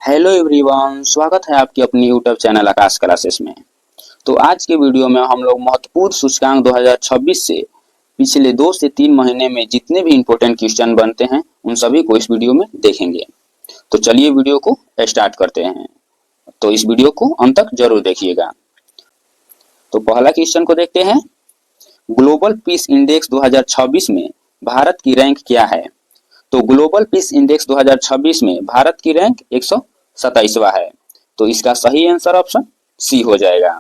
Hello everyone, स्वागत है आपके अपनी यूट्यूब चैनल आकाश क्लासेस में। तो आज के वीडियो में हम लोग महत्वपूर्ण सूचकांक 2026 से पिछले 2 से 3 महीने में जितने भी इंपॉर्टेंट क्वेश्चन बनते हैं उन सभी को इस वीडियो में देखेंगे। तो चलिए वीडियो को स्टार्ट करते हैं। तो इस वीडियो को अंत तक जरूर देखिएगा। तो पहला क्वेश्चन को देखते हैं। ग्लोबल पीस इंडेक्स 2026 में भारत की रैंक क्या है? तो ग्लोबल पीस इंडेक्स 2026 में भारत की रैंक 127वां है। तो इसका सही आंसर ऑप्शन सी हो जाएगा।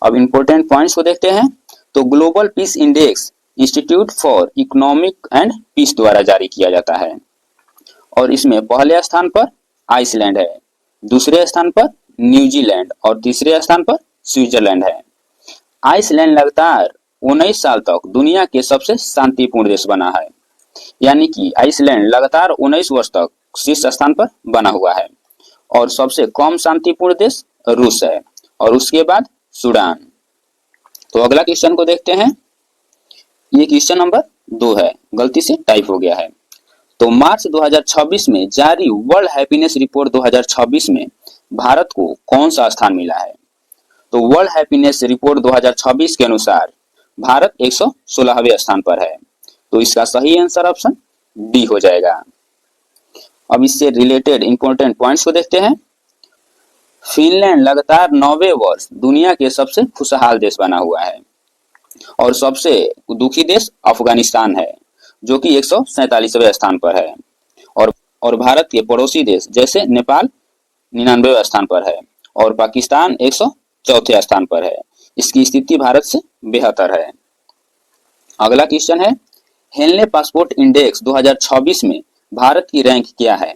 अब इंपॉर्टेंट पॉइंट्स को देखते हैं। तो global peace index institute for economic and peace द्वारा जारी किया जाता है और इसमें पहले स्थान पर आइसलैंड है, दूसरे स्थान पर न्यूजीलैंड और तीसरे स्थान पर स्विट्जरलैंड है। आइसलैंड लगातार 19 साल तक दुनिया के सबसे शांतिपूर्ण देश बना है, यानी कि आइसलैंड लगातार 19 वर्ष तक शीर्ष स्थान पर बना हुआ है। और सबसे कम शांतिपूर्ण देश रूस है और उसके बाद सूडान। तो अगला क्वेश्चन को देखते हैं। ये क्वेश्चन नंबर 2 है, गलती से टाइप हो गया है। तो मार्च 2026 में जारी वर्ल्ड हैप्पीनेस रिपोर्ट 2026 में भारत को कौन सा स्थान मिला है? तो वर्ल्ड हैप्पीनेस रिपोर्ट 2026 के अनुसार भारत 116वें स्थान पर है। तो इसका सही आंसर ऑप्शन डी हो जाएगा। अब इससे रिलेटेड इंपॉर्टेंट पॉइंट्स को देखते हैं। फिनलैंड लगातार 9वें वर्ष दुनिया के सबसे खुशहाल देश बना हुआ है और सबसे दुखी देश अफगानिस्तान है जो कि 147वें स्थान पर है। और भारत के पड़ोसी देश जैसे नेपाल 99वें स्थान पर है और पाकिस्तान 104 स्थान पर है। इसकी स्थिति भारत से बेहतर है। अगला क्वेश्चन है। हेनले पासपोर्ट इंडेक्स 2026 में भारत की रैंक क्या है?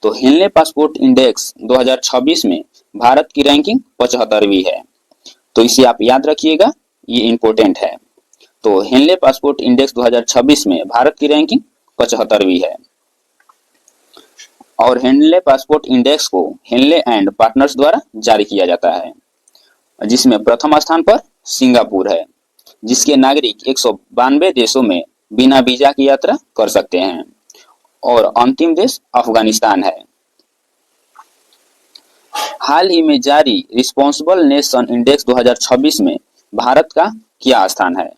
तो हेनले पासपोर्ट इंडेक्स 2026 में भारत की रैंकिंग 75वीं है। तो इसे आप याद रखिएगा, ये इंपॉर्टेंट है। तो हेनले पासपोर्ट इंडेक्स 2026 में भारत की रैंकिंग 75वीं है। और हेनले पासपोर्ट इंडेक्स को हेनले एंड पार्टनर्स द्वारा जारी किया जाता है, जिसमें प्रथम स्थान पर सिंगापुर है, जिसके नागरिक 192 देशों में बिना वीजा की यात्रा कर सकते हैं। और अंतिम देश अफगानिस्तान है। हाल ही में जारी रिस्पॉन्सिबल नेशन इंडेक्स 2026 में भारत का क्या स्थान है?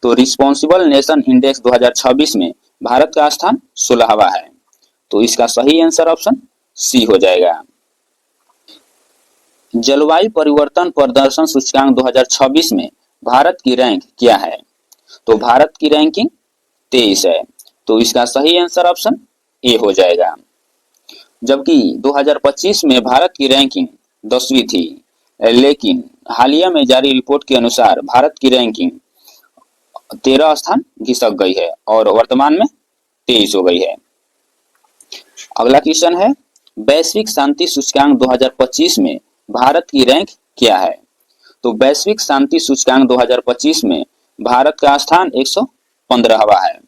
तो रिस्पॉन्सिबल नेशन इंडेक्स 2026 में भारत का स्थान 16वां है। तो इसका सही आंसर ऑप्शन सी हो जाएगा। जलवायु परिवर्तन प्रदर्शन सूचकांक 2026 में भारत की रैंक क्या है? तो भारत की रैंकिंग 23 है। तो इसका सही आंसर ऑप्शन ए हो जाएगा। जबकि 2025 में भारत की रैंकिंग 10वीं थी, लेकिन हालिया में जारी रिपोर्ट के अनुसार भारत की रैंकिंग 13 स्थान घिसक गई है और वर्तमान में 23 हो गई है। अगला क्वेश्चन है। वैश्विक शांति सूचकांक 2025 में भारत की रैंक क्या है? तो वैश्विक शांति सूचकांक 2025 में भारत का स्थान 115वां है।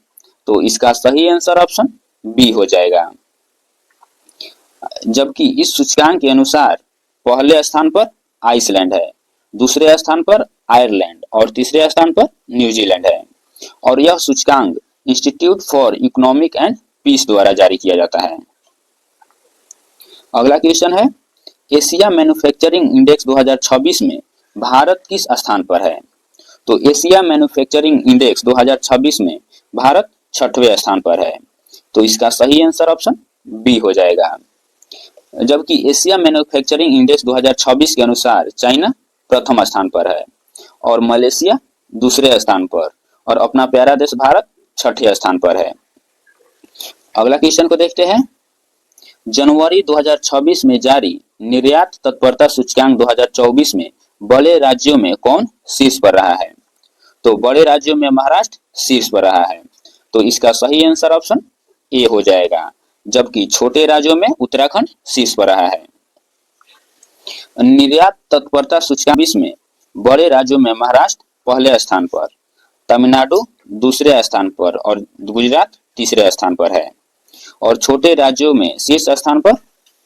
तो इसका सही आंसर ऑप्शन बी हो जाएगा। जबकि इस सूचकांक के अनुसार पहले स्थान पर आइसलैंड है, दूसरे स्थान पर आयरलैंड और तीसरे स्थान पर न्यूजीलैंड है। और यह सूचकांक institute for economic and peace द्वारा जारी किया जाता है। अगला क्वेश्चन है। एशिया मैन्युफैक्चरिंग इंडेक्स 2026 में भारत किस स्थान पर है? तो एशिया मैन्युफैक्चरिंग इंडेक्स 2026 में भारत 6वें स्थान पर है। तो इसका सही आंसर ऑप्शन बी हो जाएगा। जबकि एशिया मैन्युफैक्चरिंग इंडेक्स 2026 के अनुसार चाइना प्रथम स्थान पर है और मलेशिया दूसरे स्थान पर और अपना प्यारा देश भारत 6ठे स्थान पर है। अगला क्वेश्चन को देखते हैं। जनवरी 2026 में जारी निर्यात तत्परता सूचकांक 2024 में बड़े राज्यों में कौन शीर्ष पर रहा है? तो बड़े राज्यों में महाराष्ट्र शीर्ष पर रहा है। तो इसका सही आंसर ऑप्शन ए हो जाएगा। जबकि छोटे राज्यों में उत्तराखंड शीर्ष पर रहा है। निर्यात तत्परता सूचकांक 20 में बड़े राज्यों में महाराष्ट्र पहले स्थान पर, तमिलनाडु दूसरे स्थान पर और गुजरात तीसरे स्थान पर है। और छोटे राज्यों में शीर्ष स्थान पर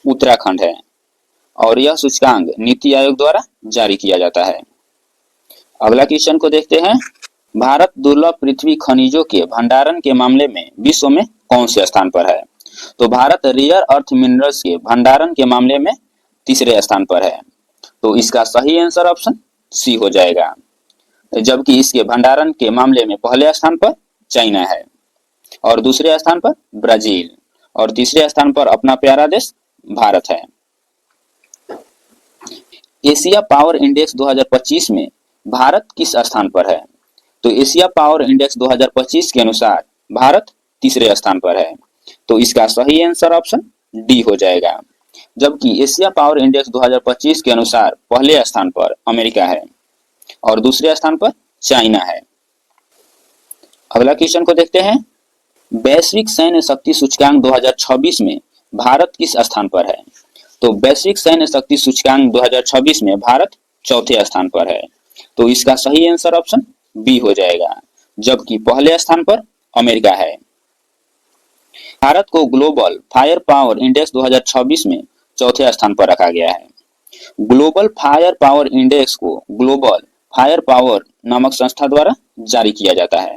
उत्तराखंड है और यह सूचकांक नीति आयोग द्वारा जारी किया जाता है। अगला क्वेश्चन को देखते हैं। भारत दुर्लभ पृथ्वी खनिजों के भंडारण के मामले में विश्व में कौन से स्थान पर है? तो भारत रेयर अर्थ मिनरल्स के भंडारण के मामले में तीसरे स्थान पर है। तो इसका सही आंसर ऑप्शन सी हो जाएगा, जबकि इसके भंडारण के मामले में पहले स्थान पर चाइना है और दूसरे स्थान पर ब्राजील और तीसरे स्थान पर अपना प्यारा देश भारत है। एशिया पावर इंडेक्स 2025 में भारत किस स्थान पर है? तो एशिया पावर इंडेक्स 2025 के अनुसार भारत तीसरे स्थान पर है। तो इसका सही आंसर ऑप्शन डी हो जाएगा, जबकि एशिया पावर इंडेक्स 2025 के अनुसार पहले स्थान पर अमेरिका है और दूसरे स्थान पर चाइना है। अगला क्वेश्चन को देखते हैं। वैश्विक सैन्य शक्ति सूचकांक 2026 में भारत किस स्थान पर है? तो वैश्विक सैन्य शक्ति सूचकांक 2026 में भारत चौथे स्थान पर है। तो इसका सही आंसर ऑप्शन बी हो जाएगा, जबकि पहले स्थान पर अमेरिका है। भारत को ग्लोबल फायर पावर इंडेक्स 2026 में चौथे स्थान पर रखा गया है। ग्लोबल फायर पावर इंडेक्स को ग्लोबल फायर पावर नामक संस्था द्वारा जारी किया जाता है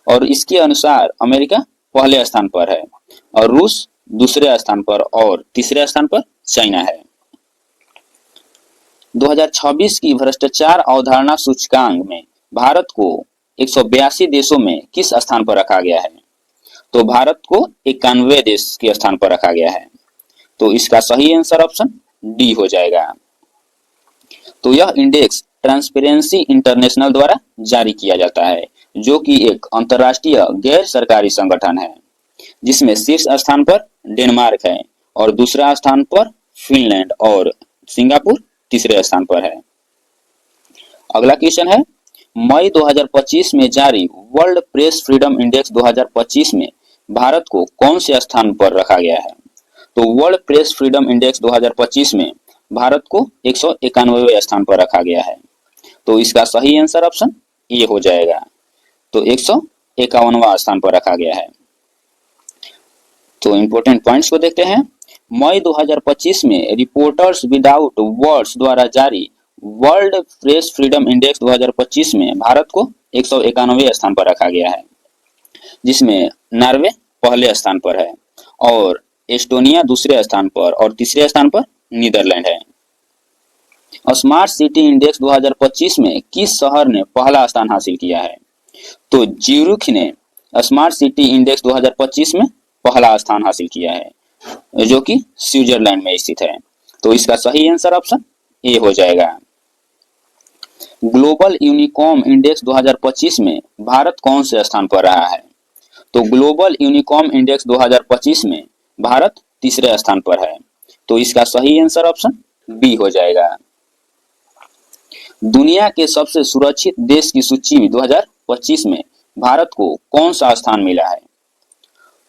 और इसके अनुसार अमेरिका पहले स्थान पर है और रूस दूसरे स्थान पर और तीसरे स्थान पर चाइना है। 2026 की भ्रष्टाचार अवधारणा सूचकांक में भारत को 182 देशों में किस स्थान पर रखा गया है? तो भारत को 91वें देश के स्थान पर रखा गया है। तो इसका सही आंसर ऑप्शन डी हो जाएगा। तो यह इंडेक्स ट्रांसपेरेंसी इंटरनेशनल द्वारा जारी किया जाता है, जो कि एक अंतर्राष्ट्रीय गैर सरकारी संगठन है, जिसमें शीर्ष स्थान पर डेनमार्क है और दूसरा स्थान पर फिनलैंड और सिंगापुर तीसरे स्थान पर है। अगला क्वेश्चन है, मई 2025 में जारी वर्ल्ड प्रेस फ्रीडम इंडेक्स 2025 में भारत को कौन से स्थान पर रखा गया है? तो वर्ल्ड प्रेस फ्रीडम इंडेक्स 2025 में भारत को 191वें स्थान पर रखा गया है। तो इसका सही आंसर ऑप्शन ए हो जाएगा। तो 151वां स्थान पर रखा गया है। तो इंपॉर्टेंट पॉइंट्स को देखते हैं। मई 2025 में रिपोर्टर्स विदाउट बॉर्डर्स द्वारा जारी वर्ल्ड प्रेस फ्रीडम इंडेक्स 2025 में भारत को 191वें स्थान पर रखा गया है, जिसमें नॉर्वे पहले स्थान पर है और एस्टोनिया दूसरे स्थान पर और तीसरे स्थान पर नीदरलैंड है। स्मार्ट सिटी इंडेक्स 2025 में किस शहर ने पहला स्थान हासिल किया है? तो ज्यूरिख ने स्मार्ट सिटी इंडेक्स 2025 में पहला स्थान हासिल किया है, जो कि स्विट्जरलैंड में स्थित है। तो इसका सही आंसर ऑप्शन ए हो जाएगा। ग्लोबल यूनिकॉर्न इंडेक्स 2025 में भारत कौन से स्थान पर रहा है? तो ग्लोबल यूनिकॉर्न इंडेक्स 2025 में भारत तीसरे स्थान पर है। तो इसका सही आंसर ऑप्शन बी हो जाएगा। दुनिया के सबसे सुरक्षित देश की सूची में 2025 में भारत को कौन सा स्थान मिला है?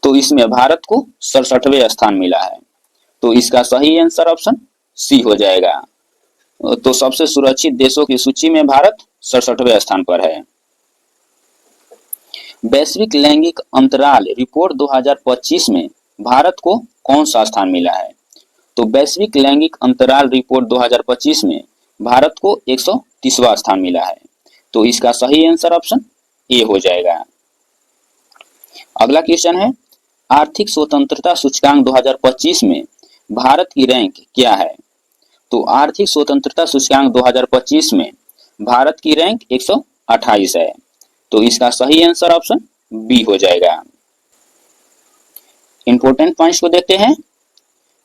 तो इसमें भारत को 67वें स्थान मिला है। तो इसका सही आंसर ऑप्शन सी हो जाएगा। तो सबसे सुरक्षित देशों की सूची में भारत 67वें स्थान पर है। वैश्विक लैंगिक अंतराल रिपोर्ट 2025 में भारत को कौन सा स्थान मिला है? तो वैश्विक लैंगिक अंतराल रिपोर्ट 2025 में भारत को 130वां स्थान मिला है। तो इसका सही आंसर ऑप्शन ए हो जाएगा। अगला क्वेश्चन है, आर्थिक स्वतंत्रता सूचकांक 2025 में भारत की रैंक क्या है? तो आर्थिक स्वतंत्रता सूचकांक 2025 में भारत की रैंक 128 है। तो इसका सही आंसर ऑप्शन बी हो जाएगा। इंपॉर्टेंट पॉइंट्स को देखते हैं।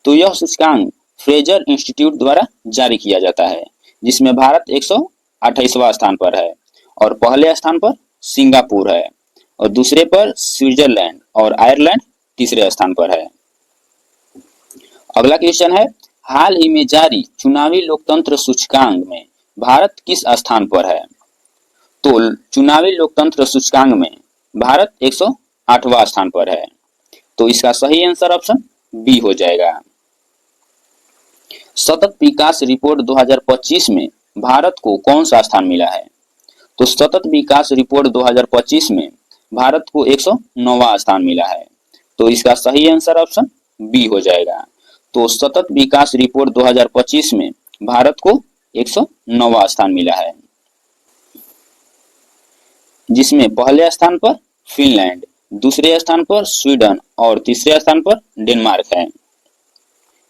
तो यह सूचकांक फ्रेजर इंस्टीट्यूट द्वारा जारी किया जाता है, जिसमें भारत 128वां स्थान पर है और पहले स्थान पर सिंगापुर है और दूसरे पर स्विट्जरलैंड और आयरलैंड तीसरे स्थान पर है। अगला क्वेश्चन है, हाल ही में जारी चुनावी लोकतंत्र सूचकांक में भारत किस स्थान पर है? तो चुनावी लोकतंत्र सूचकांक में भारत 108वां स्थान पर है। तो इसका सही आंसर ऑप्शन बी हो जाएगा। सतत विकास रिपोर्ट 2025 में भारत को कौन सा स्थान मिला है? तो सतत विकास रिपोर्ट 2025 में भारत को 109वां स्थान मिला है। तो इसका सही आंसर ऑप्शन बी हो जाएगा। तो सतत विकास रिपोर्ट 2025 में भारत को 109वां स्थान मिला है, जिसमें पहले स्थान पर फिनलैंड, दूसरे स्थान पर स्वीडन और तीसरे स्थान पर डेनमार्क है।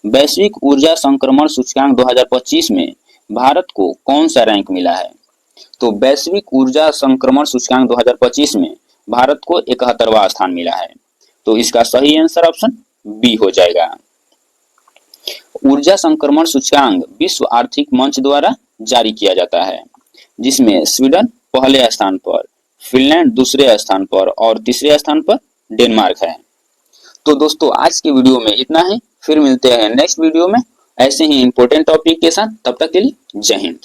वैश्विक ऊर्जा संक्रमण सूचकांक 2025 में भारत को कौन सा रैंक मिला है? तो वैश्विक ऊर्जा संक्रमण सूचकांक 2025 में भारत को 71वां स्थान मिला है। तो इसका सही आंसर ऑप्शन बी हो जाएगा। ऊर्जा संक्रमण सूचकांक विश्व आर्थिक मंच द्वारा जारी किया जाता है, जिसमें स्वीडन पहले स्थान पर, फिनलैंड दूसरे स्थान पर और तीसरे स्थान पर डेनमार्क है। तो दोस्तों आज के वीडियो में इतना ही, फिर मिलते हैं नेक्स्ट वीडियो में ऐसे ही इंपॉर्टेंट टॉपिक के साथ। तब तक के लिए जय हिंद।